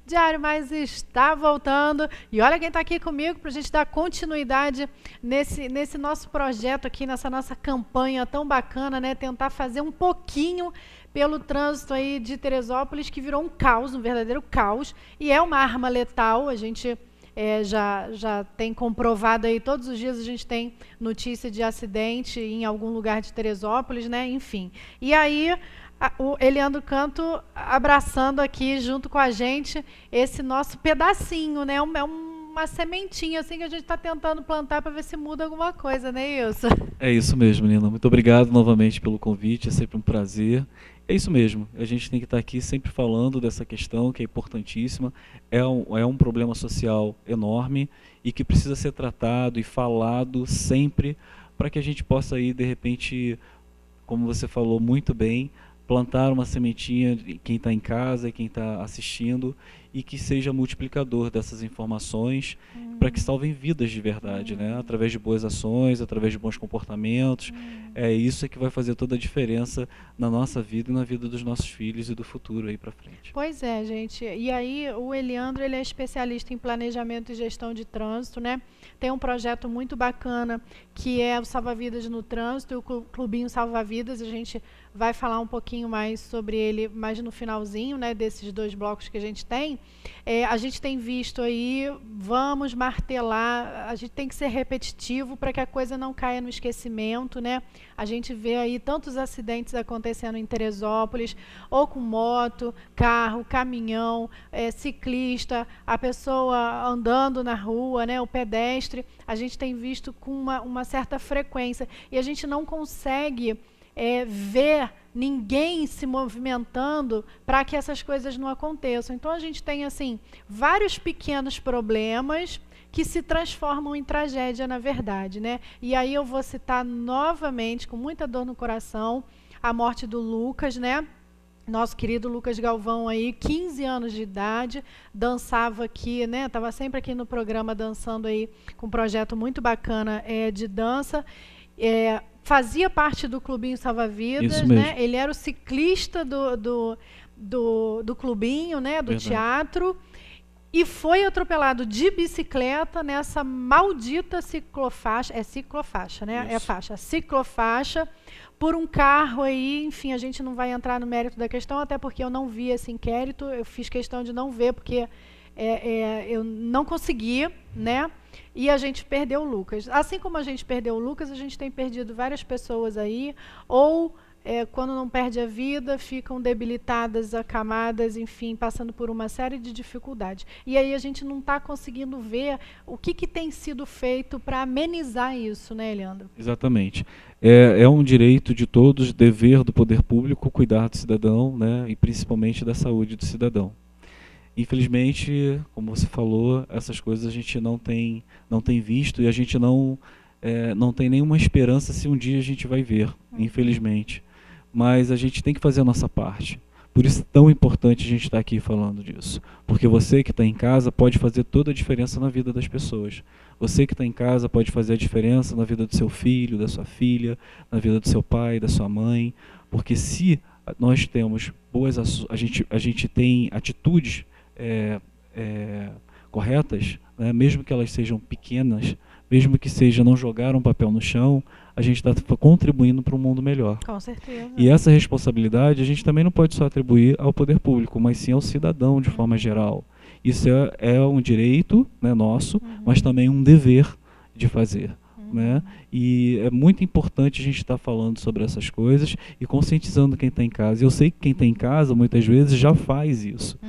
Diário Mais está voltando. E olha quem está aqui comigo para a gente dar continuidade nesse nosso projeto aqui, nessa nossa campanha tão bacana, né? Tentar fazer um pouquinho pelo trânsito aí de Teresópolis, que virou um caos, um verdadeiro caos, e é uma arma letal. A gente já tem comprovado aí, todos os dias a gente tem notícia de acidente em algum lugar de Teresópolis, né? Enfim. E aí o Eliandro Canto abraçando aqui junto com a gente esse nosso pedacinho, né? Uma sementinha assim que a gente está tentando plantar para ver se muda alguma coisa, né, Ilson? É isso mesmo, Nina. Muito obrigado novamente pelo convite, é sempre um prazer. É isso mesmo, a gente tem que estar aqui sempre falando dessa questão que é importantíssima, é um problema social enorme e que precisa ser tratado e falado sempre para que a gente possa aí, de repente, como você falou muito bem, plantar uma sementinha de quem está em casa e quem está assistindo e que seja multiplicador dessas informações para que salvem vidas de verdade, né? Através de boas ações, através de bons comportamentos. É isso que vai fazer toda a diferença na nossa vida e na vida dos nossos filhos e do futuro aí para frente. Pois é, gente. E aí o Eliandro, ele é especialista em planejamento e gestão de trânsito, né? Tem um projeto muito bacana que é o Salva Vidas no Trânsito, e o Clubinho Salva Vidas. A gente vai falar um pouquinho mais sobre ele mais no finalzinho, né, desses 2 blocos que a gente tem. A gente tem visto aí, vamos martelar, a gente tem que ser repetitivo para que a coisa não caia no esquecimento, né? A gente vê aí tantos acidentes acontecendo em Teresópolis, ou com moto, carro, caminhão, ciclista, a pessoa andando na rua, né, o pedestre. A gente tem visto com uma certa frequência e a gente não consegue ver ninguém se movimentando para que essas coisas não aconteçam. Então a gente tem assim vários pequenos problemas que se transformam em tragédia, na verdade, né? E aí eu vou citar novamente, com muita dor no coração, a morte do Lucas, né? Nosso querido Lucas Galvão aí, 15 anos de idade, dançava aqui, né? Estava sempre aqui no programa dançando aí, com um projeto muito bacana de dança. Fazia parte do Clubinho Salva Vidas, né? Ele era o ciclista do clubinho, né? Do teatro, e foi atropelado de bicicleta nessa maldita ciclofaixa, ciclofaixa, né? Isso. Ciclofaixa, por um carro aí. Enfim, a gente não vai entrar no mérito da questão, até porque eu não vi esse inquérito, eu fiz questão de não ver, porque eu não consegui, né? E a gente perdeu o Lucas. Assim como a gente perdeu o Lucas, a gente tem perdido várias pessoas aí, ou quando não perde a vida, ficam debilitadas, acamadas, enfim, passando por uma série de dificuldades. E aí a gente não está conseguindo ver o que tem sido feito para amenizar isso, né, Leandro? Exatamente. É um direito de todos, dever do poder público cuidar do cidadão, né, e principalmente da saúde do cidadão. Infelizmente, como você falou, essas coisas a gente não tem visto e a gente não tem nenhuma esperança se um dia a gente vai ver, infelizmente. Mas a gente tem que fazer a nossa parte. Por isso é tão importante a gente estar aqui falando disso. Porque você que está em casa pode fazer toda a diferença na vida das pessoas. Você que está em casa pode fazer a diferença na vida do seu filho, da sua filha, na vida do seu pai, da sua mãe. Porque se nós temos boas ações, a gente tem atitudes corretas, né, mesmo que elas sejam pequenas, mesmo que seja não jogar um papel no chão, a gente está contribuindo para um mundo melhor. Com certeza. E essa responsabilidade a gente também não pode só atribuir ao poder público, mas sim ao cidadão de forma geral. Isso é um direito, né, nosso, mas também um dever de fazer. Né? E é muito importante a gente estar falando sobre essas coisas e conscientizando quem está em casa. Eu sei que quem está em casa muitas vezes já faz isso,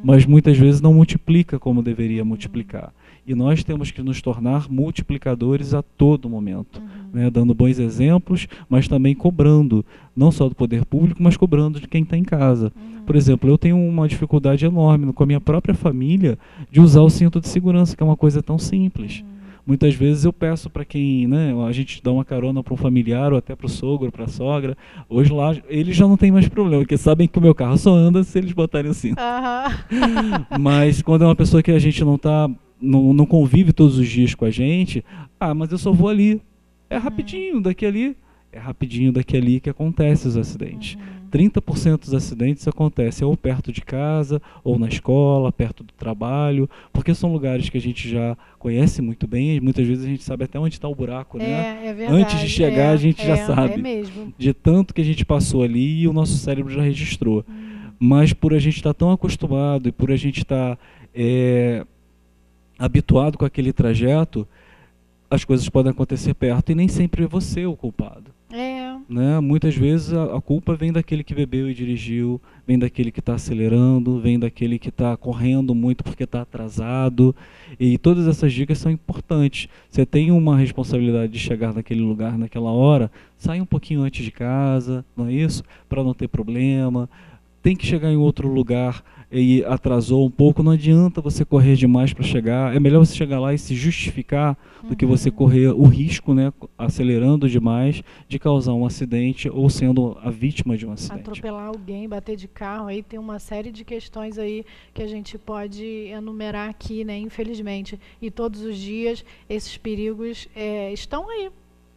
mas muitas vezes não multiplica como deveria multiplicar. E nós temos que nos tornar multiplicadores a todo momento, né? Dando bons exemplos, mas também cobrando, não só do poder público, mas cobrando de quem está em casa. Por exemplo, eu tenho uma dificuldade enorme com a minha própria família de usar o cinto de segurança, que é uma coisa tão simples. Muitas vezes eu peço para quem, né, a gente dá uma carona para um familiar ou até para o sogro, para a sogra. Hoje lá eles já não tem mais problema, porque sabem que o meu carro só anda se eles botarem o cinto. Mas quando é uma pessoa que a gente não convive todos os dias com a gente, mas eu só vou ali. É rapidinho, daqui ali. é rapidinho daqui ali que acontece os acidentes. 30% dos acidentes acontecem ou perto de casa, ou na escola, perto do trabalho, porque são lugares que a gente já conhece muito bem, e muitas vezes a gente sabe até onde está o buraco, né? É verdade. Antes de chegar a gente já sabe. É mesmo. De tanto que a gente passou ali e o nosso cérebro já registrou. Mas por a gente estar tão acostumado e por a gente estar habituado com aquele trajeto, as coisas podem acontecer perto e nem sempre é você o culpado. Né? Muitas vezes a culpa vem daquele que bebeu e dirigiu, vem daquele que está acelerando, vem daquele que está correndo muito porque está atrasado. E todas essas dicas são importantes. Você tem uma responsabilidade de chegar naquele lugar naquela hora, sai um pouquinho antes de casa, não é isso? Para não ter problema. Tem que chegar em outro lugar e atrasou um pouco, não adianta você correr demais para chegar. É melhor você chegar lá e se justificar do que você correr o risco, né, acelerando demais, de causar um acidente ou sendo a vítima de um acidente. Atropelar alguém, bater de carro, aí tem uma série de questões aí que a gente pode enumerar aqui, né, infelizmente. E todos os dias esses perigos estão aí,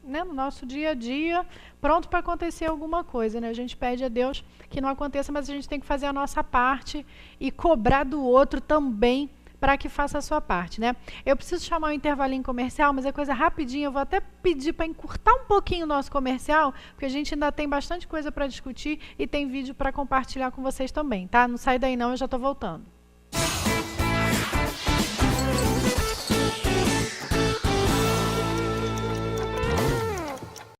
né, no nosso dia a dia, pronto para acontecer alguma coisa, né? A gente pede a Deus que não aconteça, mas a gente tem que fazer a nossa parte e cobrar do outro também para que faça a sua parte, né? Eu preciso chamar um intervalinho comercial, mas é coisa rapidinha, eu vou até pedir para encurtar um pouquinho o nosso comercial, porque a gente ainda tem bastante coisa para discutir e tem vídeo para compartilhar com vocês também, tá? Não sai daí não, eu já estou voltando.